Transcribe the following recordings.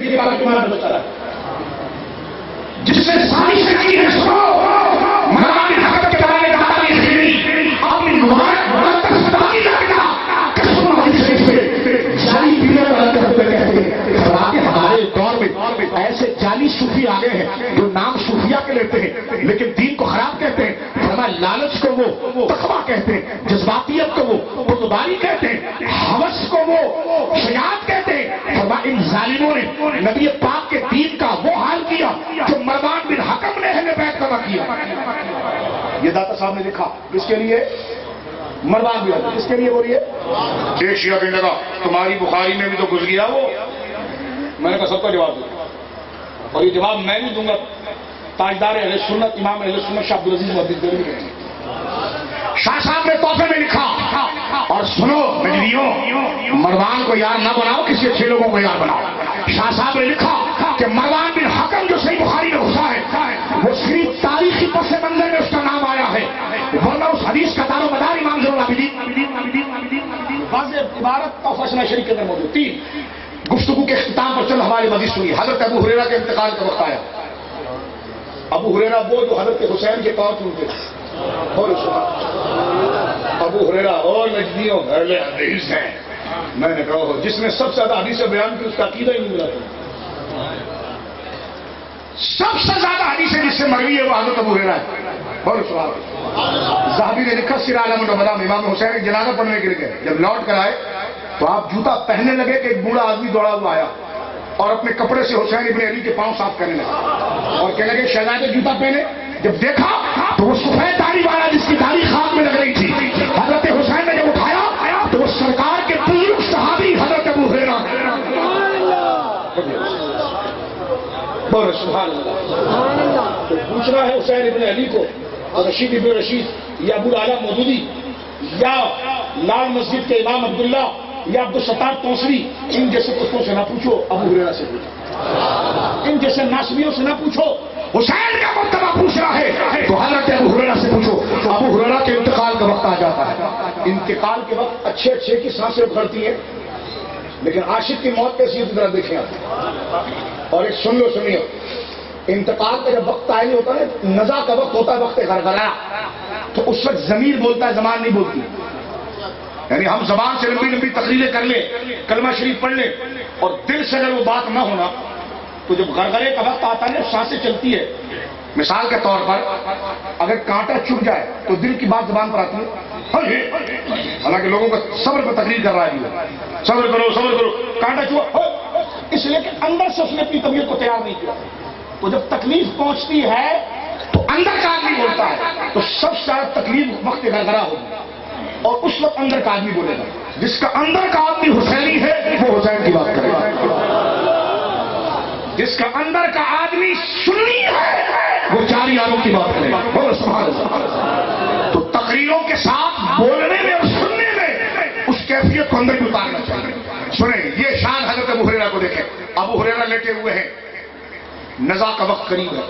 یہ بات تمہارا بتا رہا ہے جس نے سازش کی ہے سنو مروان بن حکم کے بارے میں بتا یہ خیری اپنی مرتب صدا کی لگنا قسم حدیث شریف میں جعلی پینے کا رد ہوئے کہتے ہیں فرماتے ہمارے دور میں ایسے جعلی صوفی آ گئے ہیں جو نام صوفیہ کے لیتے ہیں لیکن دین کو خراب کہتے ہیں. فرمایا لالچ کو وہ تقویٰ کہتے ہیں, جذباتیت کو وہ بردباری کہتے ہیں, ہوس کو وہ شجاعت کہتے ہیں. فرمایا ان ظالموں نے نبی پاک کے دین کا وہ حال کیا جو مروان بن حکم نے اہل بیت کا کیا. یہ داتا صاحب نے لکھا کس کے لیے؟ مروان بن حکم. کس کے لیے بولیے؟ ایک شیعہ کہنے لگا تمہاری بخاری میں بھی تو گھس گیا وہ. میں نے کہا سب کا جواب دوں اور یہ جواب میں نہیں دوں گا, تاجدار اہل سنت امام اہل سنت شاہ عبدالعزیز محدث دہلوی کہتے ہیں. شاہ صاحب نے تحفے میں لکھا اور سنو نجریوں مروان کو یار نہ بناؤ, کسی اچھے لوگوں کو یار بناؤ. شاہ صاحب نے لکھا کہ مروان بن حکم جو صحیح بخاری میں گھسا ہے وہ صرف تاریخی پس منظر میں اس کا نام آیا ہے, ورنہ اس حدیث کا دار و مدار امام زین العابدین واضح عبارت تحفہ شریف کے اندر موجود تھی. گفتگو کے اختتام پر چند ہماری مزید سنی. حضرت ابو ہریرہ کے انتقال کا وقت آیا. ابو ہریرہ وہ جو حضرت حسین کے پاؤں چومتے تھے. اور ابو ہریرہ اور نجدیوں اہل حدیث ہیں. میں نے کہا جس نے سب سے زیادہ حدیث بیان کی اس کا عقیدہ ہی نہیں ملا تھا. سب سے زیادہ حدیث جس سے مروی ہے وہ حضرت ابو ہریرہ ہے. اور ذہبی نے لکھا سیر عالم النبلاء میں امام حسین ایک جنازہ پڑھنے کے لیے گئے. جب لوٹ کر آئے تو آپ جوتا پہننے لگے کہ ایک بوڑھا آدمی دوڑا ہوا آیا اور اپنے کپڑے سے حسین ابن علی کے پاؤں صاف کرنے لگے اور کہنے لگے شہزادے جوتا پہنے. جب دیکھا تو وہ سفید داڑھی والا جس کی داڑھی خاک میں لگ رہی تھی حضرت حسین نے جب اٹھایا تو وہ سرکار کے بزرگ صحابی حضرت ابو ہریرہ سبحان اللہ. تو پوچھنا ہے حسین ابن علی کو اور رشید ابن رشید یا ابو اعلیٰ مودودی یا لال مسجد کے امام عبداللہ یا عبدالستار توسری, ان جیسے کتوں سے نہ پوچھو, ابو ہریرہ سے پوچھو. ان جیسے ناسبیوں سے نہ پوچھو. حسین کا مرتبہ پوچھ رہا ہے تو حضرت ابو ہریرہ سے پوچھو. ابو ہریرہ کے انتقال کا وقت آ جاتا ہے. انتقال کے وقت اچھے اچھے کی سانسیں اکھڑتی ہیں لیکن عاشق کی موت کیسی ہے ذرا دیکھیں آپ. اور ایک سن لو سنیو, انتقال کا جب وقت تعین ہوتا ہے نزا کا وقت ہوتا ہے وقت غرغرہ, تو اس وقت ضمیر بولتا ہے زبان نہیں بولتی. یعنی ہم زبان سے لمبی لمبی تقریریں کر لیں, کلمہ شریف پڑھ لیں اور دل سے اگر وہ بات نہ ہونا تو جب غرغرے کا وقت آتا ہے سانسیں چلتی ہے. مثال کے طور پر اگر کانٹا چپ جائے تو دل کی بات زبان پر آتی ہے. حالانکہ لوگوں کو صبر پر تقریر کر رہا ہے, صبر کرو صبر کرو, کانٹا چپا اس لیے کہ اندر سے اس نے اپنی طبیعت کو تیار نہیں کیا. تو جب تکلیف پہنچتی ہے تو اندر کا آدمی بولتا ہے تو سب سے زیادہ تکلیف وقت غرغرہ ہوگی اور اس وقت اندر کا آدمی بولے گا. جس کا اندر کا آدمی حسینی ہے وہ حسین کی بات کرے گا. جس کا اندر کا آدمی سنی ہے وہ چار یاروں کی بات کرے گا. تو تقریروں کے ساتھ بولنے میں اور سننے میں اس کیفیت کو اندر بھی اتارنا چاہیے. سنیں یہ شان حضرت ابو ہریرہ کو دیکھیں. ابو ہریرہ لیٹے ہوئے ہیں, نزا کا وقت قریب ہے.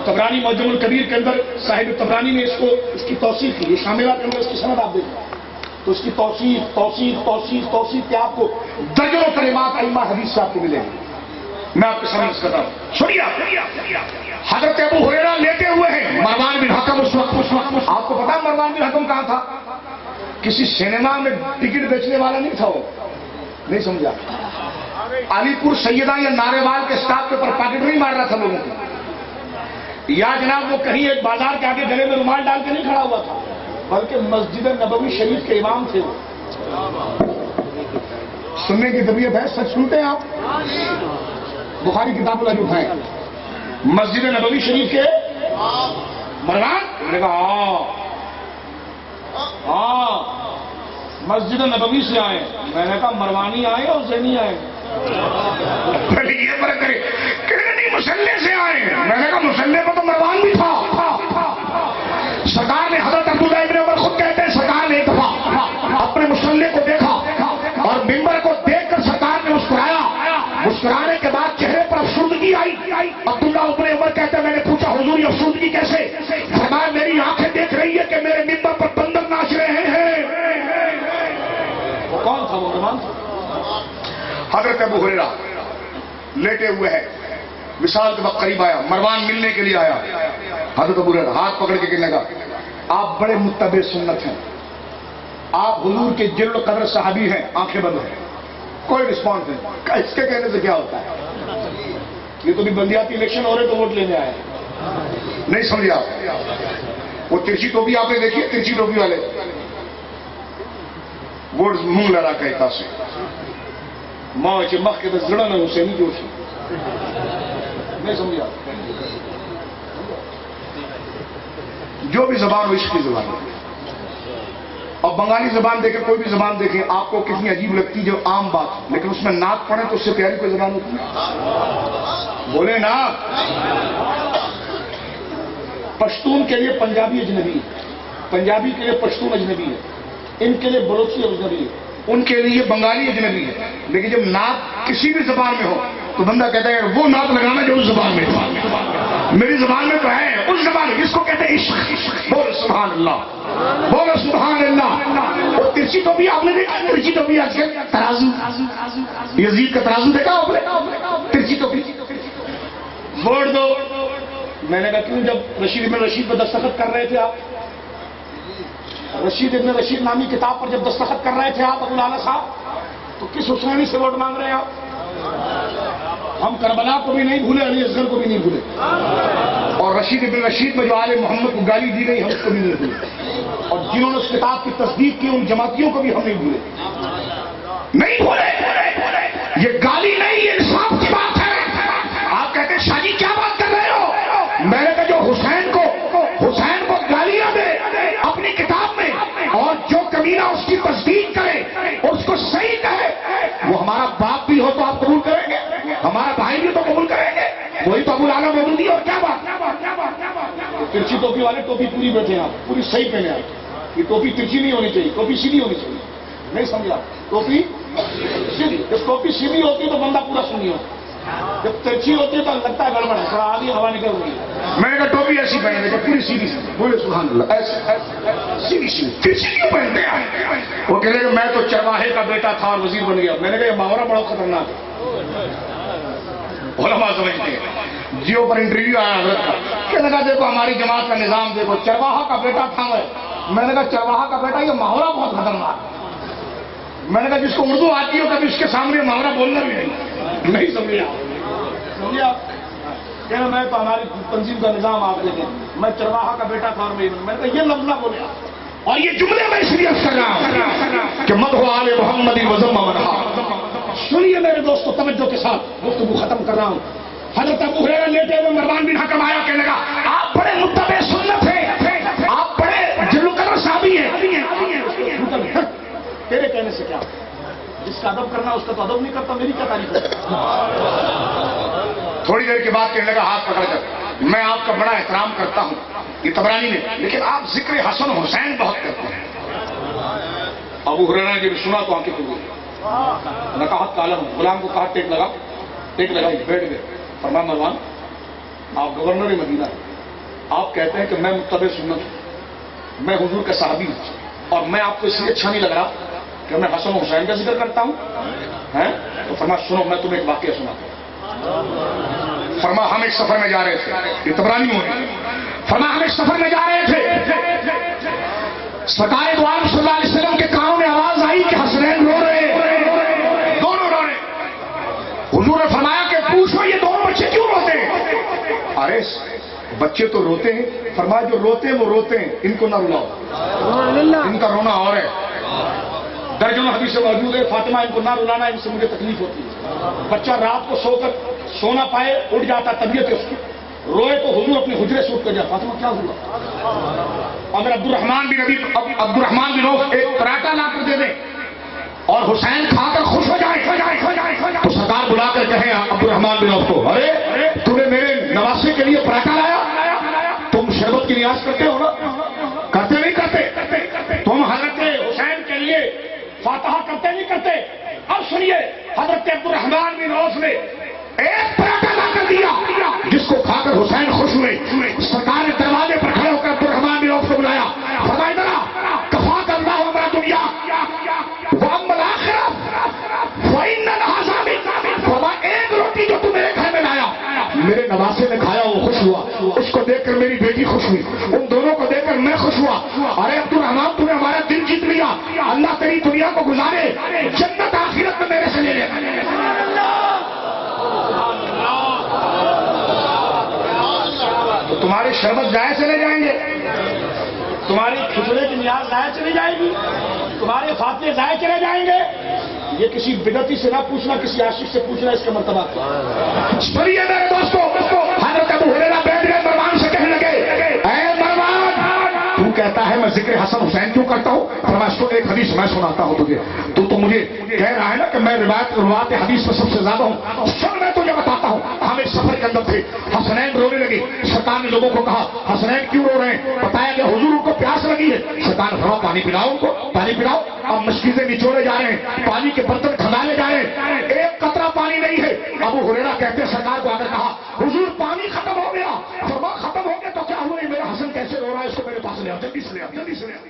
طبرانی معجم الکبیر کے اندر صاحب طبرانی نے اس کی توصیف کی. یہ شاملہ کے اندر اس کی سند آپ دیکھیں تو اس کی توصیف کہ آپ کو درجنوں کلمات ائمہ حدیث سے آپ کو ملے گی. میں آپ کے سامنے اس کرتا ہوں, سنیے. حضرت ابو ہریرہ لیٹے ہوئے ہیں. مروان بن حکم اس وقت آپ کو پتا مروان بن حکم کہاں تھا؟ کسی سینما میں ٹکٹ بیچنے والا نہیں تھا. وہ نہیں سمجھا. علی پور سیدہ یا ناروال کے اسٹاف کے اوپر پاکٹ نہیں مار رہا تھا لوگوں کو, یا جناب وہ کہیں ایک بازار کے آگے گلے میں رومال ڈال کے نہیں کھڑا ہوا تھا, بلکہ مسجد نبوی شریف کے امام تھے. وہ سننے کی طبیعت ہے, سچ سنتے ہیں آپ. بخاری کتاب اللہ جو اٹھائیں مسجد نبوی شریف کے مروان نے کہا ہاں مسجد نبوی سے آئے. میں نے کہا مروانی آئے اور زینی آئے. یہ فرق کرے کہ نہیں مسلح سے آئے. میں نے کہا مسلح پر تو مروان بھی تھا. سرکار نے حضرت عبداللہ ابن عمر خود کہتے ہیں سرکار نے ایک دفعہ اپنے مسلح کو دیکھا اور ممبر کو دیکھ کر سرکار نے مسکرایا. مسکرانے کے بعد چہرے پر افسردگی آئی. عبداللہ ابن عمر کہتے ہیں میں نے پوچھا حضور یہ افسردگی کیسے؟ فرمایا میری آنکھیں دیکھ رہی ہے کہ میرے ممبر پر بندر ناچ رہے ہیں. وہ کون تھا؟ وہ مروان تھا. حضرت ابو ہریرہ لیٹے ہوئے ہیں، وصال کے وقت قریب آیا، مروان ملنے کے لیے آیا، حضرت ابو ہریرہ ہاتھ پکڑ کے کہنے لگا آپ بڑے متبع سنت ہیں، آپ حضور کے جلد قدر صحابی ہیں، آنکھیں بند ہیں، کوئی رسپانس نہیں، اس کے کہنے سے کیا ہوتا ہے؟ یہ تو بھی بلدیاتی الیکشن ہو رہے تو ووٹ لینے آئے، نہیں سمجھے آپ؟ وہ ترچی ٹوپی آپ نے دیکھی ہے، ترچی ٹوپی والے ووٹ منگ لڑا کہتا سے ماں کے مخ کے بس زڑا نہ اسے نہیں جوشی، نہیں سمجھے آپ؟ جو بھی زبان ہو عشق کی زبان ہے، اور بنگالی زبان دیکھیں، کوئی بھی زبان دیکھیں، آپ کو کتنی عجیب لگتی ہے جو عام بات، لیکن اس میں نعت پڑھیں تو اس سے پیاری کوئی زبان ہوتی ہے؟ بولے نا، پشتون کے لیے پنجابی اجنبی ہے، پنجابی کے لیے پشتون اجنبی ہے، ان کے لیے بلوچی اجنبی ہے، ان کے لیے بنگالی اجنبی ہے، لیکن جب نعت کسی بھی زبان میں ہو تو بندہ کہتا ہے وہ نعت لگانا جو اس زبان میں ہے، میری زبان میں تو ہے اس زبان میں، جس کو کہتے ہیں عشق، بول سبحان اللہ، بولو سبحان اللہ۔ اور ترچی ٹوپی آپ نے دیکھا، ترچی ٹوپی آج کل ترازو، یزید کا ترازو دیکھا آپ نے؟ ترچی ٹوپی ووٹ دو، میں نے کہا کیوں؟ جب رشید ابن رشید پہ دستخط کر رہے تھے آپ، رشید ابن رشید نامی کتاب پر جب دستخط کر رہے تھے آپ ابو الاعلیٰ صاحب، تو کس حسینی سے ووٹ مانگ رہے ہیں آپ؟ ہم کربلا کو بھی نہیں بھولے، علی اصغر کو بھی نہیں بھولے، اور رشید ابن رشید میں جو آل محمد کو گالی دی گئی ہم اس کو بھی نہیں بھولے، اور جنہوں نے اس کتاب کی تصدیق کی ان جماعتیوں کو بھی ہم نہیں بھولے، نہیں بھولے۔ یہ گالی نہیں، یہ انصاف کی بات ہے۔ آپ کہتے ہیں شاہ جی کیا بات کر رہے ہو؟ میں نے کہا جو حسین کو گالیاں دے اپنی کتاب میں، اور جو کمینہ اس کی تصدیق کرے اور اس کو صحیح کہے، وہ ہمارا باپ بھی ہو تو آپ قبول کریں گے، ہمارا بھائی بھی تو قبول کریں گے، وہی تو ابو الاعلیٰ مودودی۔ اور کیا بات؟ ترچی ٹوپی والے ٹوپی پوری بیٹھے ہیں آپ، پوری صحیح پہنے آپ، یہ ٹوپی ترچی نہیں ہونی چاہیے، ٹوپی سیدھی ہونی چاہیے، نہیں سمجھا؟ ٹوپی سیدھی، جب ٹوپی سیدھی ہوتی ہے تو بندہ پورا سنی ہوتا ہے، جب ترچی ہوتی ہے تو لگتا ہے گڑبڑ ہے، تھوڑا آدھی ہوا نکل رہی ہے۔ میں نے کہا ٹوپی ایسی پہنے گا پوری سیدھی، بولے سبحان اللہ، ایسی سیدھی سیدھی ترچی کیوں پہنتے ہیں؟ وہ کہہ رہے کہ میں تو چرواہے کا بیٹا تھا اور وزیر بن گیا۔ میں نے کہا یہ محاورہ بڑا خطرناک ہے، علماء سمجھتے ہیں۔ جیو پر انٹرویو آیا حضرت کا، کہنے لگا دیکھو ہماری جماعت کا نظام دیکھو، چرواہا کا بیٹا تھا میں نے کہا چرواہا کا بیٹا، یہ محاورہ بہت خطرناک ہے۔ میں نے کہا جس کو اردو آتی ہو کبھی اس کے سامنے محاورہ بولنا بھی نہیں سمجھا؟ کہنا میں تو ہماری تنظیم کا نظام آپ دیکھیں، میں چرواہا کا بیٹا تھا اور میں نے کہا یہ لفظ نہ بولے، اور یہ جملے میں اس لیے کر رہا ہوں کہ مدح آل محمد وذم منہا۔ سنیے میرے دوستو توجہ کے ساتھ، گفتگو ختم کر رہا ہوں۔ حضرت ابو ہریرہ لیٹے ہوئے مروان بن حکم آیا، کہنے لگا آپ بڑے متبع سنت ہیں، آپ بڑے جلو قدر صحابی ہیں۔ تیرے کہنے سے کیا؟ جس کا ادب کرنا اس کا تو ادب نہیں کرتا، میری کیا تعریف ہے؟ تھوڑی دیر کے بعد کہنے لگا ہاتھ پکڑ کر میں آپ کا بڑا احترام کرتا ہوں، یہ طبرانی میں، لیکن آپ ذکر حسن حسین بہت کرتے ہیں۔ ابو ہریرہ نے جب سنا تو آنکھیں کھل گئی، نکاحت کا عالم، غلام کو کہا ٹیک لگا، ٹیک لگائی، بیٹھ گئے۔ فرمایا مروان آپ گورنر مدینہ ہیں، آپ کہتے ہیں کہ میں متبع سنت ہوں، میں حضور کا صحابی ہوں، اور میں آپ کو اس لیے اچھا نہیں لگ رہا کہ میں حسن حسین کا ذکر کرتا ہوں، تو فرمایا سنو میں تمہیں ایک واقعہ سناتا ہوں۔ فرمایا ہم ایک سفر میں جا رہے تھے، یہ طبرانی ہو رہی، فرمایا ہم ایک سفر میں جا رہے تھے، سرکار دو عالم صلی اللہ علیہ وسلم کے کانوں میں آواز آئی کہ حسنین رو رہے، دونوں رو رہے۔ حضور نے فرمایا کہ پوچھو یہ دونوں بچے کیوں روتے ہیں؟ ارے بچے تو روتے ہیں، فرمایا جو روتے ہیں وہ روتے ہیں، ان کو نہ رلاؤ، ان کا رونا اور ہے۔ درجنوں حدیث موجود ہے، فاطمہ ان کو نہ رلانا، ان سے مجھے تکلیف ہوتی ہے۔ بچہ رات کو سو کر سونا پائے اٹھ جاتا، طبیعت ہے اس کی، روئے تو حضور اپنے حجرے سے اٹھ کر جاتا، فاطمہ کیا ہوا؟ اگر عبد الرحمن بن عوف ایک پراٹھا لا کر دے دیں اور حسین کھا کر خوش ہو جائے تو سرکار بلا کر کہیں عبد الرحمن بن عوف کو، ارے تم نے میرے نواسے کے لیے پراٹھا لایا، تم شربت کی نیاز کرتے ہو نا؟ کرتے نہیں کرتے؟ تم حضرت حسین کے لیے فاتحہ کرتے نہیں کرتے؟ اب سنیے، حضرت عبد الرحمن بن عوف نے ایک پراٹھا لا کر دیا جس کو کھا کر حسین خوش ہوئے۔ سرکار نے دروازے پر کھڑے ہو کر عبد الرحمن بن عوف کو بلایا، فرمایا ذرا کفاک اللہ عمر دنیا وعمر آخرہ فإن العذاب، فرمایا ایک روٹی جو تم نواسے نے کھایا وہ خوش ہوا، اس کو دیکھ کر میری بیٹی خوش ہوئی، ان دونوں کو دیکھ کر میں خوش ہوا. ارے عبدالرحمان تو نے ہمارا دل جیت لیا، اللہ تیری دنیا کو گزارے، جنت آخرت میں میرے سے لے لے. تو تمہارے شربت ضائع چلے جائیں گے، تمہاری کھچڑے کی نیاز ضائع چلی جائے گی، تمہارے فاتحے ضائع چلے جائیں گے. یہ کسی بدعتی سے نہ پوچھنا، کسی عاشق سے پوچھنا اس کا مرتبہ. سنیے میرے دوستو، حضرت ابو ہریرہ بیٹھ گئے مروان سے کہنے لگے، اے مروان تو کہتا ہے میں ذکر حسن حسین کیوں کرتا ہوں؟ فرمایا سن ایک حدیث میں سناتا ہوں تجھے، تو مجھے کہہ رہا ہے نا کہ میں روایت حدیث میں سب سے زیادہ ہوں. سن میں تجھے بتاتا ہوں، ہم ایک سفر کے اندر تھے، حسنین رونے لگے. سرکار نے لوگوں کو کہا حسنین کیوں رو رہے ہیں؟ بتایا کہ حضور ان کو پیاس لگی ہے. سرکار نے فرمایا پانی پلاؤ ان کو، پانی پلاؤ. اب مشکیزیں نچوڑے جا رہے ہیں، پانی کے برتن کھنگالے جا رہے ہیں، ایک قطرہ پانی نہیں ہے. ابو ہریرہ کہتے ہیں سرکار کو آ کر کہا حضور پانی ختم ہو گیا. فرمایا ختم ہو گیا تو کیا ہوا؟ میرا حسن کیسے رو رہا ہے، اس کو میرے پاس لے آؤ، جلدی سے لے آؤ، جلدی سے لے آؤ.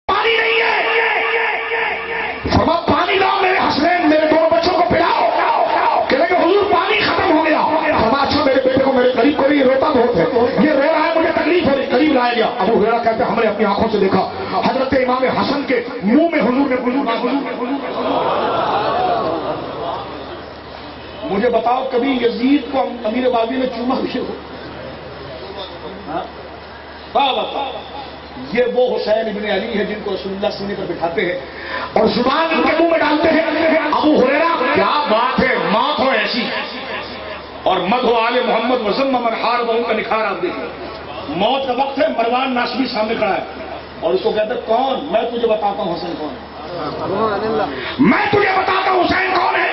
پانی نہیں ہے. فرمایا پانی لاؤ میرے حسنین، میرے دونوں بچوں کو پلاؤ. کہنے کہ حضور پانی ختم ہو گیا. فرمایا اچھا میرے بیٹے کو میرے قریب کریں، یہ روتا بہت ہے، یہ رو رہا ہے، مجھے تکلیف ہو رہی. قریب لایا گیا. ابو ہریرہ کہتے ہیں ہم نے اپنی آنکھوں سے دیکھا حضرت امام حسن کے منہ میں حضور نے مجھے بتاؤ کبھی یزید کو امیر بازی نے چوما بھی ہو؟ یہ وہ حسین ابن علی ہے جن کو رسول اللہ سینے پر بٹھاتے ہیں اور زبان ان کے منہ میں ڈالتے ہیں. ابو ہریرہ کیا بات ہے، موت ہو ایسی اور مدح آل محمد وذم من حاربہ کا نکھار آپ دیکھیں. موت کا وقت ہے، مروان ناسبی سامنے کھڑا ہے اور اس کو کہتے ہیں کون؟ میں تجھے بتاتا ہوں حسین کون ہے، میں تجھے بتاتا ہوں حسین کون ہے.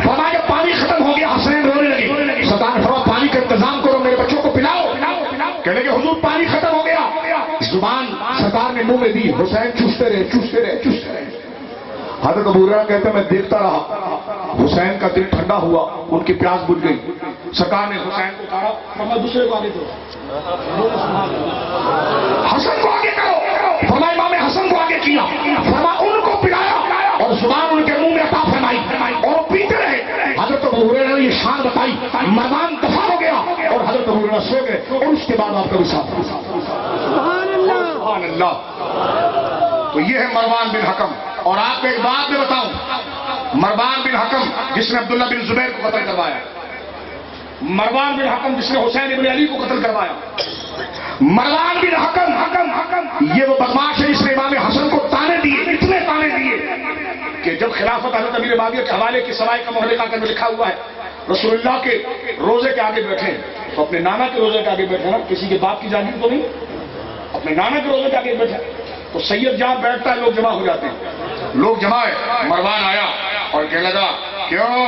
فرمایا پانی ختم ہو گیا. حسین رونے لگے. سرکار نے فرمایا پانی کا انتظام کرو، میرے بچوں کو پلاؤ. کہنے کہ حضور پانی ختم ہو گیا. زبان سرکار نے منہ میں دی، حسین چوستے رہے چوستے رہے چوستے رہے. حضرت ابو ہریرہ کہتے ہیں میں دیکھتا رہا، حسین کا دل ٹھنڈا ہوا، ان کی پیاس بجھ گئی. سرکار نے حسین کو کہا فرمایا دوسرے کو آگے کرو، حسن کو آگے کرو. فرمایا امام حسن کو آگے کیا. فرمایا ان کو پلایا اور زبان ان کے منہ میں عطا فرمائی اور پیتے رہے. حضرت ابو ہریرہ نے یہ شان بتائی، مروان دفع ہو گیا اور حضرت ابو ہریرہ سو گئے اور اس کے بعد آپ کا وصال. سبحان اللہ. تو یہ ہے مروان بن حکم. اور آپ کو ایک بات میں بتاؤں، مروان بن حکم جس نے عبداللہ بن زبیر کو قتل کروایا، مروان بن حکم جس نے حسین ابن علی کو قتل کروایا، مروان بن حکم یہ وہ بدماش ہے جس نے امام حسن کو تانے دیے، اتنے تانے دیے کہ جب خلافت حضرت امیر معاویہ کے حوالے کی سوائے کا محلقہ کے اندر لکھا ہوا ہے رسول اللہ کے روزے کے آگے بیٹھے تو اپنے نانا کے روزے کے آگے بیٹھے نا، کسی کے باپ کی جانب تو نہیں، اپنے نانا کے روزے کے آگے بیٹھے تو سید جہاں بیٹھتا ہے لوگ جمع ہو جاتے ہیں. لوگ جمع ہے. مروان آیا اور کہنے لگا کیوں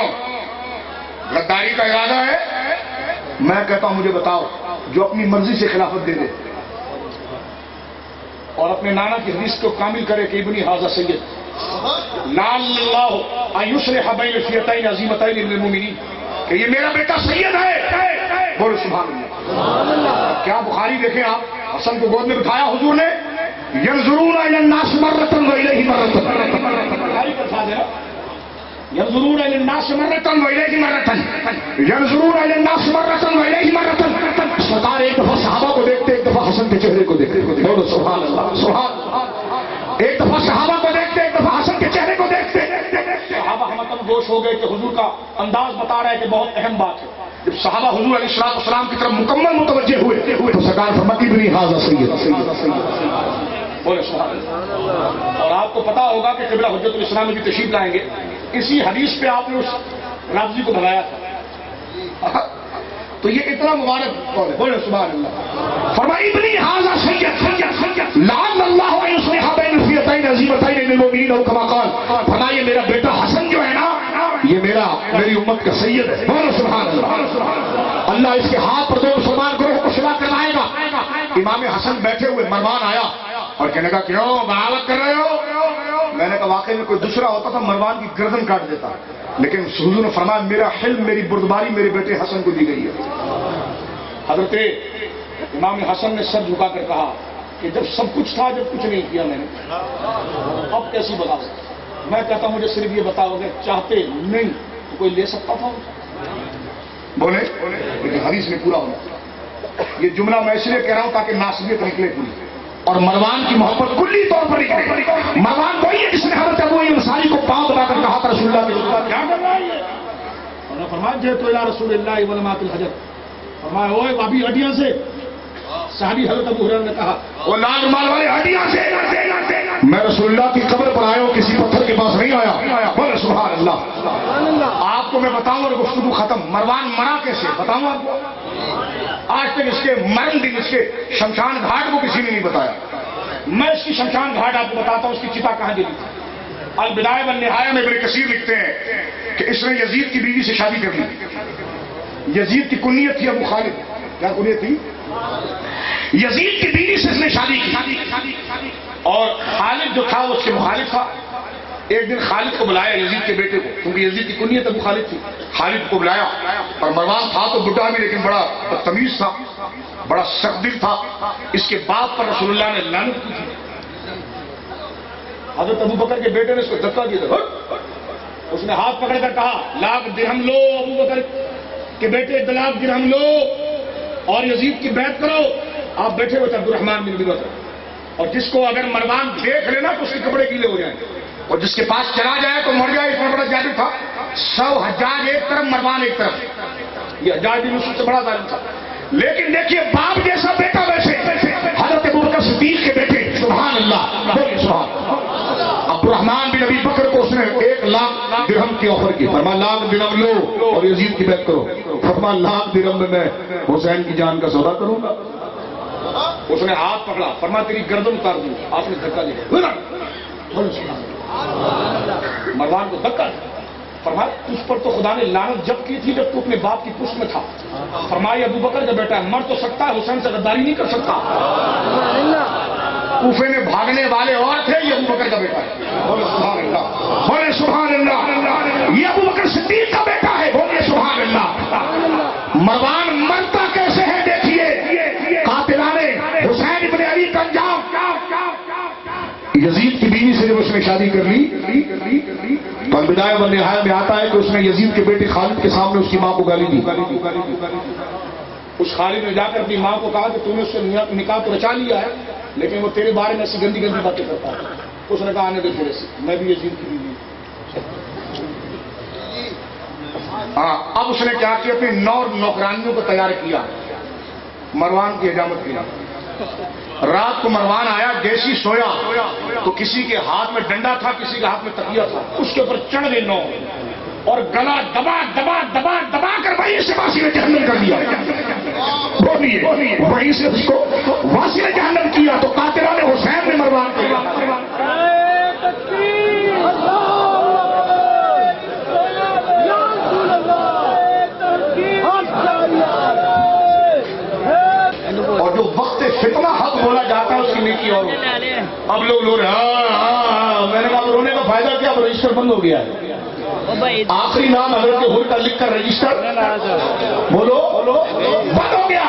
غداری کا ارادہ ہے؟ میں کہتا ہوں مجھے بتاؤ جو اپنی مرضی سے خلافت دے دے اور اپنے نانا کی حدیث کو کامل کرے کہ ابنی حاضر سید لعل اللہ ان یصلح بین فئتین عظیمتین من المؤمنین، کہ یہ میرا بیٹا سید ہے. بولو سبحان اللہ. کیا بخاری دیکھیں آپ، حسن کو گود میں بٹھایا حضور نے، ینظرون الی الناس مرۃ والیہ مرۃ. بخاری کا الفاظ ہے ینظرون الی الناس مرۃ والیہ مرۃ، ینظرون الی الناس مرۃ والیہ مرۃ. سرکار ایک دفعہ صحابہ کو دیکھتے، ایک دفعہ حسن کے چہرے کو دیکھتے. بولو سبحان اللہ. سبحان. ایک دفعہ صحابہ کو دیکھتے، ایک دفعہ حسن کے چہرے کو دیکھتے. صحابہ ہمتم گوش ہو گئے کہ حضور کا انداز بتا رہا ہے کہ بہت اہم بات ہے. جب صحابہ حضور علیہ السلام کی طرف مکمل متوجہ ہوئے تو سرکار فرماتی ابنی حاضر سید. بولے سبحان اللہ. اور آپ کو پتا ہوگا کہ قبلہ حجت الاسلام میں بھی تشریف لائیں گے، اسی حدیث پہ آپ نے اس رافضی کو بھگایا تھا. تو یہ اتنا مبارک قول ہے. بولے سبحان اللہ. فرمایا ابنی حاضر سید لعل اللہ ان یصلح بین فئتین عظیمتین من المؤمنین او کما قال. فرمایا میرا بیٹا حسن جو ہے نا یہ میری امت کا سید ہے. بولو سبحان اللہ. اللہ اس کے ہاتھ پر دو مسلمان گروہ کو شفا کروائے گا. امام حسن بیٹھے ہوئے، مروان آیا اور کہنے کا کیوں بغاوت کر رہے ہو؟ میں نے کہا واقعی میں کوئی دوسرا ہوتا تھا مروان کی گردن کاٹ دیتا، لیکن حضور نے فرمایا میرا حلم، میری بردباری میرے بیٹے حسن کو دی گئی ہے. حضرت امام حسن نے سر جھکا کر کہا کہ جب سب کچھ تھا، جب کچھ نہیں کیا میں نے، اب کیسی بغاوت؟ میں کہتا ہوں مجھے صرف یہ بتاؤ گے چاہتے نہیں تو کوئی لے سکتا تھا؟ بولے لیکن حدیث میں پورا ہونا. یہ جملہ میں اس لیے کہہ رہا ہوں تاکہ ناصبیت نکلے پوری اور مروان کی محبت کلی طور پر نکلے. مروان وہی ہے جس نے حضرت ابو انصاری کو پاؤں دبا کر کہا تھا رسول اللہ کے کیا کر رہا ہے یہ. انہوں نے فرمایا جے تو یا رسول اللہ ولمات الحجر. فرمایا اوئے بابی ہڈیاں سے. صحابی حضرت ابو ہریرہ نے کہا وہ لال رومال والے ہڈیاں سے. میں رسول اللہ کی قبر پر آیا ہوں, کسی پتھر کے پاس نہیں آیا. بولے سبحان اللہ. آپ کو میں بتاؤں اور گفتگو ختم. مروان مرا کیسے بتاؤں آپ کو. آج تک اس کے مرن دن اس کے شمشان گھاٹ کو کسی نے نہیں بتایا. میں اس کی شمشان گھاٹ آپ کو بتاتا ہوں, اس کی چتا کہاں جلی تھی. البدایہ والنہایہ میں ابن کثیر لکھتے ہیں کہ اس نے یزید کی بیوی سے شادی کر لی. یزید کی کنیت تھی ابو خالد. کیا کنیت تھی؟ یزید کی بیوی سے اس نے شادی کی. اور خالد جو تھا وہ اس کے مخالف تھا. ایک دن خالد کو بلایا یزید کے بیٹے کو, کیونکہ یزید کی کنیت ابو خالد تھی. خالد کو بلایا اور مروان تھا تو بڈھا بھی لیکن بڑا بدتمیز تھا, بڑا سخت دل تھا. اس کے باپ پر رسول اللہ نے لعنت کی تھی. حضرت ابو بکر کے بیٹے نے اس کو دھکا دیا. اس نے ہاتھ پکڑ کر کہا لاکھ درہم لو ابو بکر کے بیٹے, 1 لاکھ درہم لو اور یزید کی بیعت کرو. آپ بیٹھے ہوئے تھے عبد الرحمن بن ابی بکر, اور جس کو اگر مروان دیکھ لینا تو اس کے کپڑے گیلے ہو جائیں, اور جس کے پاس چلا جائے تو مر جائے. اس میں بڑا جادو تھا. 100 حجاج ایک طرف, مروان ایک طرف. یہ حجاج بن یوسف سے بڑا ظالم تھا. لیکن دیکھیے باپ جیسا بیٹا ویسے. حضرت ابوبکر صدیق کے بیٹے, سبحان اللہ, عبد الرحمن بن ابی بکر کو اس نے 1 لاکھ درہم کی آفر کی. فرمایا لاکھ درہم لو اور یزید کی بیعت کرو. فرمایا لاکھ درہم میں حسین کی جان کا سودا کروں گا. اس نے ہاتھ پکڑا, فرمایا تیری گردن اتار دوں. آپ نے دھکا دیا. مروان کو دھکا دیا. فرمایا اس پر تو خدا نے لعنت جب کی تھی جب تو اپنے باپ کی پشت میں تھا. فرمایا ابو بکر کا بیٹا ہے, مر تو سکتا ہے, حسین سے غداری نہیں کر سکتا. کوفے میں بھاگنے والے اور تھے, یہ ابو بکر کا بیٹا ہے. بولے سبحان اللہ, بولے سبحان اللہ. یہ ابو بکر صدیق کا بیٹا ہے. بولے سبحان اللہ. مروان مرتا کیسے ہے دیکھیے. قاتلانے حسین ابن علی کا انجام. یزید کی بیوی سے جب اس نے شادی کر لی تو البدایہ والنہایہ میں آتا ہے کہ اس نے یزید کے بیٹے خالد کے سامنے اس کی ماں کو گالی دی. اس خالد نے جا کر اپنی ماں کو کہا کہ تم نے اس سے نکاح تو رچا لیا ہے لیکن وہ تیرے بارے میں ایسی گندی گندی باتیں کرتا ہے. اس نے کہا آنے دے تھوڑے سے, میں بھی یزید کی بیوی. اب اس نے کیا کیا, اپنی 9 نوکرانیوں کو تیار کیا, مروان کی حجامت کیا. رات کو مروان آیا, جیسی سویا تو کسی کے ہاتھ میں ڈنڈا تھا, کسی کے ہاتھ میں تکیہ تھا. اس کے اوپر چڑھ گئے 9 اور گلا دبا دبا دبا دبا کر وہیں سے واصل جہنم کر دیا. وہیں سے اس کو واصل جہنم کیا. تو قاتلان حسین نے مروان کو اور جو وقت فتنہ حق بولا جاتا ہے اس کی نیکی. اور اب لوگ رو رہے ہیں. میں نے کہا رونے کا فائدہ کیا, اب رجسٹر بند ہو گیا ہے. آخری نام حضرت حر کا لکھ کر رجسٹر بولو بند ہو گیا.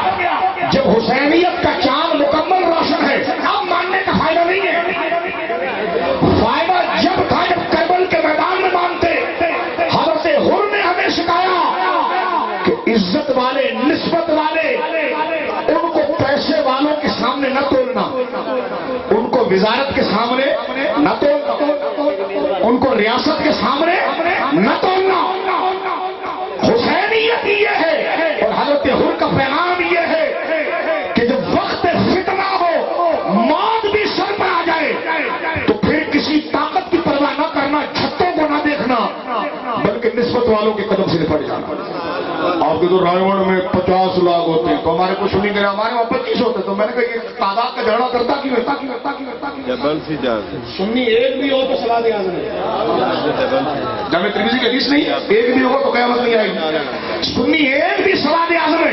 جب حسینیت کا چاند مکمل روشن ہے اب ماننے کا فائدہ نہیں ہے. فائدہ جب تھا جب کربل کے میدان میں مانتے. حضرت حر نے ہمیں سکھایا کہ عزت والے, نسبت والے, ان کو پیسے والوں کے سامنے نہ تولنا, ان کو وزارت کے سامنے نہ تولنا, ان کو ریاست کے سامنے نہ تولنا. حسینیت یہ ہے اور حضرت حر کا پیغام یہ ہے کہ جب وقت فتنہ ہو, موت بھی سر پر آ جائے تو پھر کسی طاقت کی پرواہ نہ کرنا, چھتوں کو نہ دیکھنا, بلکہ نسبت والوں کے قدم سے نپٹ جانا. آپ کے تو رائے میں 50 لاکھ ہوتے ہیں تو ہمارے کو سنی کرے, ہمارے وہاں 25 ہوتے. تو میں نے کہا یہ تعداد کا جھگڑا کرتا کیوں ہے. سنی ایک بھی ہو تو سلاد اعظم ہے. جامع ترمذی کی حدیث نہیں, ایک بھی ہوگا تو قیامت نہیں آئے گی. سنی ایک بھی سلاد اعظم ہے.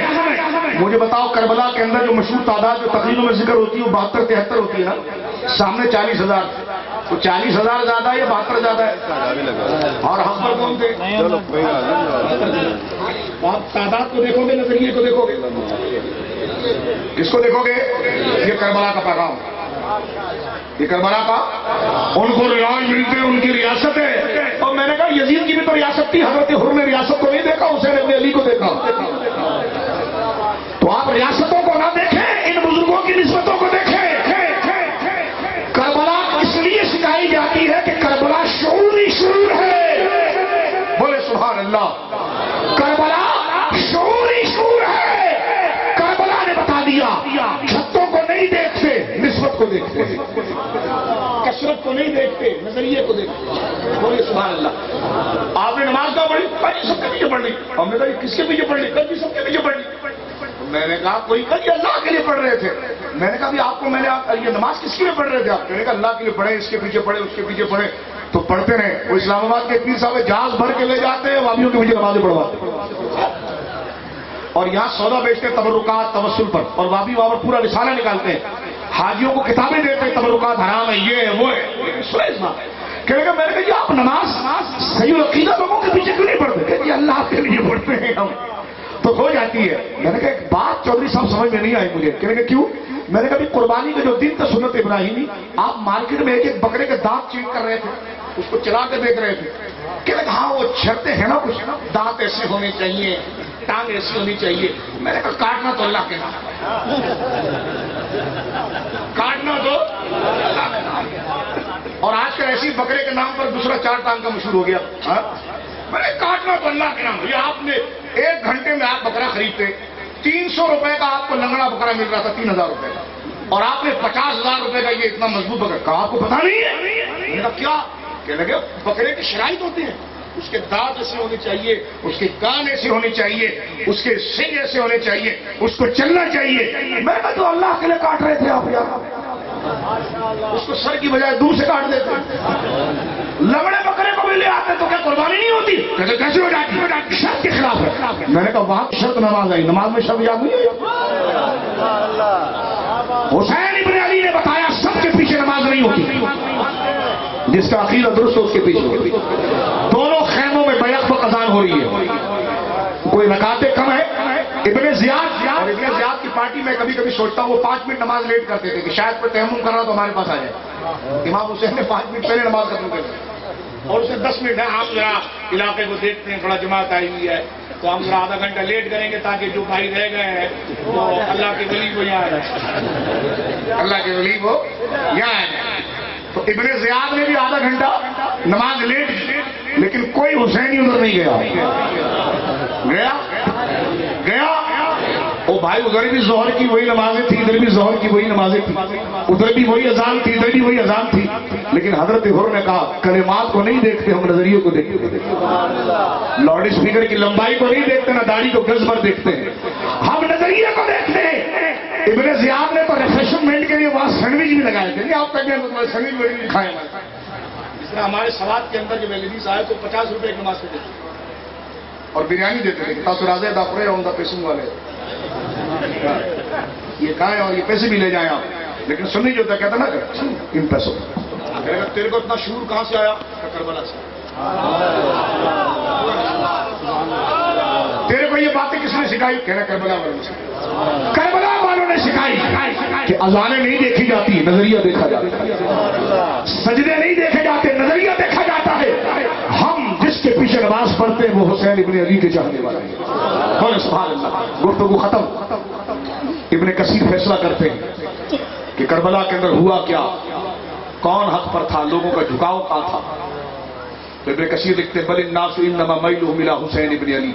مجھے بتاؤ کربلا کے اندر جو مشہور تعداد جو تقریروں میں ذکر ہوتی ہے وہ 72-73 ہوتی ہے نا. سامنے 40,000, تو 40,000 زیادہ ہے یا 72 زیادہ ہے. اور ہم پر کون تھے. آپ تعداد کو دیکھو گے, نظریے کو دیکھو گے, کس کو دیکھو گے. یہ کربلا کا پیغام, یہ کربلا کا. ان کو رعاج ملتے ان کی ریاست ہے. اور میں نے کہا یزید کی بھی تو ریاست تھی. حضرت حر نے ریاست کو نہیں دیکھا, حسین ابن علی کو دیکھا. اللہ. کربلا شعور ہی شعور ہے. کربلا نے بتا دیا چھتوں کو نہیں دیکھتے نسبت کو دیکھتے ہیں, کثرت کو نہیں دیکھتے, نظریے کو دیکھتے. بولے سبحان اللہ. آپ نے نماز کا پڑھی, کل سب کے پیچھے پڑھ لی. ہم نے کہا یہ کس کے پیچھے پڑھ لی؟ کل سب کے پیچھے پڑھ لی. میں نے کہا کوئی کل اللہ کے لیے پڑھ رہے تھے. میں نے کہا بھی آپ کو میں نے یہ نماز کس کے لیے پڑھ رہے تھے آپ؟ میں نے کہا اللہ کے لیے پڑھے, اس کے پیچھے پڑھے, اس کے پیچھے پڑھے. تو پڑھتے رہے. وہ اسلام آباد کے پیر صاحب جہاز بھر کے لے جاتے ہیں, وابیوں کے پیچھے نمازیں پڑھواتے اور یہاں سودا بیچتے ہیں تبرکات توسل پر, اور وابی وہاں پر پورا رسالہ نکالتے ہیں, حاجیوں کو کتابیں دیتے ہیں تبرکات حرام ہے, یہ ہے وہ ہے. کہنے کا میں نے کہا یہ آپ نماز صحیح عقیدہ لوگوں کے پیچھے کیوں نہیں پڑھتے؟ کہ یہ اللہ کے لیے پڑھتے ہیں ہم. تو ہو جاتی ہے. میں نے کہا ایک بات چودھری صاحب سمجھ میں نہیں آئی مجھے. کہنے کا کیوں؟ میں نے کہا بھی قربانی کا جو دن تھا سنت ابراہیمی, آپ مارکیٹ میں ایک ایک بکرے کے دانت چیک کر رہے تھے, اس کو چلا کے دیکھ رہے تھے. کہنے کا ہاں وہ شرطیں ہیں نا کچھ, دانت ایسے ہونے چاہیے, ٹانگ ایسی ہونی چاہیے. میں نے کہا کاٹنا تو اللہ کے نام, کاٹنا تو اللہ کے نام. اور آج کل ایسی بکرے کے نام پر دوسرا 4 ٹانگ کا مشہور ہو گیا. میں نے کاٹنا تو اللہ کے نام. یہ آپ نے 1 گھنٹے میں آپ بکرا خریدتے, 300 روپے کا آپ کو لنگڑا بکرا مل رہا تھا 3000 روپے کا, اور آپ نے 50,000 روپے کا یہ اتنا مضبوط بکرا کہا آپ کو پتا نہیں ہے. میں نے کہا کیا؟ کہنے لگے بکرے کی شرائط ہوتی ہیں, اس کے دانت ایسے ہونے چاہیے, اس کے کان ایسے ہونے چاہیے, اس کے سنگ ایسے ہونے چاہیے, اس کو چلنا چاہیے. میں کہا تو اللہ کے لیے کاٹ رہے تھے آپ یار, اس کو سر کی بجائے دور سے کاٹ دیتے. لمڑے بکرے کو بھی لے آتے تو کیا قربانی نہیں ہوتی؟ کہتے کیسے ہو جاتی؟ شرط کے خلاف ہے. میں نے کہا وہاں شرط نماز آئی, نماز میں شرط یاد نہیں ہے. حسین ابن علی نے بتایا سب کے پیچھے نماز نہیں ہوتی, جس کا عقیدہ درست ہو اس کے پیچھے ہوتی. دونوں خیموں میں بیک وقت اذان ہو رہی ہے, کوئی رکعتیں کم ہے. ابن زیاد کی پارٹی میں کبھی کبھی سوچتا ہوں وہ 5 منٹ نماز لیٹ کرتے تھے کہ شاید کوئی تیمم کر رہا تو ہمارے پاس آ جائے. امام حسین نے 5 منٹ پہلے نماز ختم کر دی, اور اسے 10 منٹ ہے. آپ ذرا علاقے کو دیکھتے ہیں, بڑا جماعت آئی ہوئی ہے, تو ہم ذرا آدھا گھنٹہ لیٹ کریں گے تاکہ جو بھائی رہ گئے ہیں وہ اللہ کے ولی کو یہاں آ جائے, اللہ کے ولی کو یہاں آ جائے. تو ابن زیاد نے بھی آدھا گھنٹہ نماز لیٹ کی, لیکن کوئی حسینی ادھر نہیں گیا. وہ بھائی ادھر بھی ظہر کی وہی نمازیں تھی, ادھر بھی ظہر کی وہی نمازیں تھی, ادھر بھی وہی اذان تھی, ادھر بھی وہی اذان تھی. لیکن حضرت حر نے کہا کلمات کو نہیں دیکھتے ہم, نظریے کو دیکھتے ہیں. لاؤڈ اسپیکر کی لمبائی کو نہیں دیکھتے, نہ داڑھی کو گز بھر دیکھتے ہیں, ہم نظریے کو دیکھتے ہیں. ابن زیاد نے تو ریفریشمنٹ کے لیے وہاں سینڈوچ بھی لگائے تھے. نہیں آپ تک سینڈوچ بھی کھائے ہیں. اس طرح ہمارے سواد کے اندر جب لیڈیز آئے تو 50 روپے کی نماز دیتے اور بریانی دیتے تھے. تاسو راضی دافرے اور ان کا پیسوں والے یہ کھائیں اور یہ پیسے بھی لے جائیں آپ, لیکن سنی جو ہوتا کہتا نا ان پیسوں. تیرے کو اتنا شعور کہاں سے آیا؟ کربلا سے. تیرے کو یہ باتیں کس نے سکھائی؟ کہہ رہا کربلا والوں نے. کربلا والوں نے سکھائی کہ اذانیں نہیں دیکھی جاتی, نظریہ دیکھا جاتا ہے. سجدے نہیں دیکھے جاتے, نظریہ دیکھا جاتا ہے. ہم جس کے پیچھے نماز پڑھتے ہیں وہ حسین ابن علی کے چاہنے والے ہیں. سبحان اللہ. گفتگو ختم. ابن کثیر فیصلہ کرتے ہیں کہ کربلا کے اندر ہوا کیا, کون حق پر تھا, لوگوں کا جھکاؤ کہاں تھا. تو ابن کثیر لکھتے ہیں بل الناس انما میلهم الى حسین ابن علی.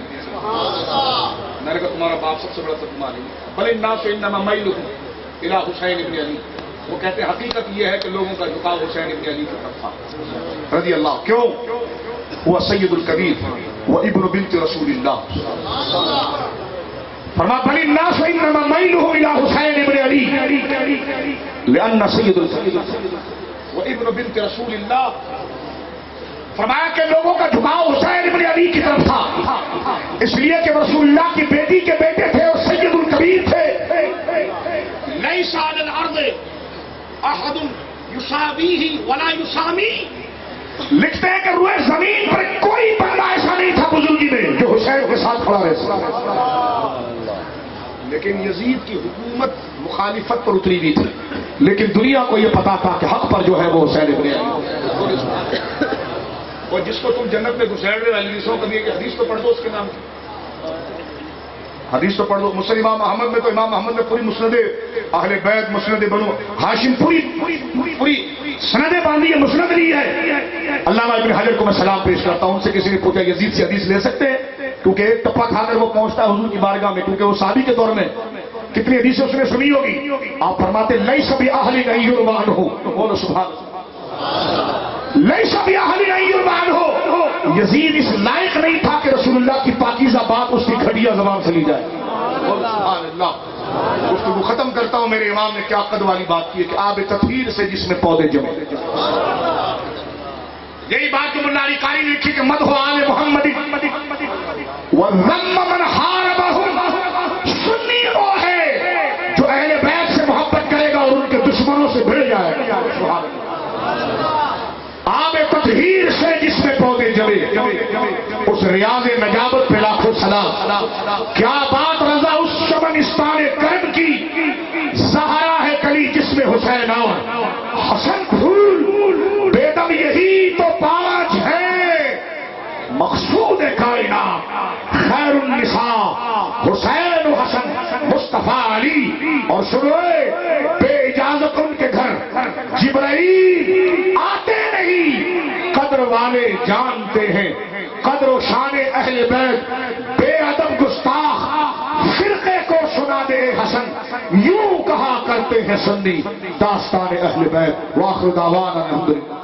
میں نے کہا تمہارا باپ سب سے بڑا ترجمہ نہیں. بل الناس انما میلهم الى حسین ابن علی. وہ کہتے ہیں حقیقت یہ ہے کہ لوگوں کا جھکاؤ حسین ابن علی کی طرف تھا رضی اللہ. کیوں؟ وہ سید الکبیر وہ ابن بنت رسول اللہ. فرمایا بل الناس انما میلهم الى حسین ابن علی لان سید الکبیر وہ ابن بنت رسول اللہ. فرمایا کہ لوگوں کا جھکاؤ حسین ابن علی کی طرف تھا, اس لیے کہ رسول اللہ کی بیٹی کے بیٹے تھے اور سید الکبیر تھے. لیس علی الارض احد یساویہ ولا یسامی. لکھتے ہیں کہ روئے زمین پر کوئی بندہ ایسا نہیں تھا بزرگی میں جو حسین کے ساتھ کھڑا رہ سکتا. لیکن یزید کی حکومت مخالفت پر اتری ہوئی تھی, لیکن دنیا کو یہ پتا تھا کہ حق پر جو ہے وہ حسین ابن علی. اور جس کو تم جنت میں گھسیڑ رہے حدیثوں کبھی کہ حدیث تو پڑھ دو اس کے نام کی. حدیث تو پڑھ لو، مسند امام احمد میں تو امام احمد نے پوری مسند اہل بیت، مسند بنو ہاشم پوری سندیں باندھی ہے، مسند لی ہے۔ علامہ ابن حجر کو میں سلام پیش کرتا ہوں، ان سے کسی نے پوچھا یزید سے حدیث لے سکتے ہیں؟ کیونکہ ایک ٹپا کھا کر وہ پہنچتا ہے حضور کی بارگاہ میں، کیونکہ وہ صحابی کے دور میں کتنی حدیثیں اس نے سنی ہوگی۔ آپ فرماتے لیس بأہل ان یروى عنہ، بولو سبحان اللہ، لیس بأہل ان یروى عنہ، یزید اس لائق نہیں تھا کہ رسول اللہ کی پاکیزہ بات اس کی گھٹیا زبان سے لی جائے۔ سبحان اللہ۔ گفتگو ختم کرتا ہوں، میرے امام نے کیا قد والی بات کی ہے کہ آب تطہیر سے جس میں پودے جمے۔ یہی بات جو ملا علی قاری نے لکھی کہ مدح آل محمد وذم من حاربہم، سنی وہ ہے جو اہل بیت سے محبت کرے گا اور ان کے دشمنوں سے بھڑ جائے گا۔ آب تطہیر سے جس میں پودے جمے، اس ریاض نجابت پہ لاکھوں سلام۔ کیا بات رضا اس شبنستان کرم کی، زہرا ہے کلی جس میں حسین آؤ، حسن پھول بیدم یہی تو پانچ ہے، مقصود کائنات خیر النساء حسین و حسن مصطفیٰ علی۔ اور سنوے بے اجازت ان کے گھر جبرائیل آتے نہیں، قدر والے جانتے ہیں قدر و شان اہل بیت۔ بے ادب گستاخ فرقے کو سنا دے حسن، یوں کہا کرتے ہیں سنی داستان اہل بیت۔ وآخر دعوانا الحمدللہ۔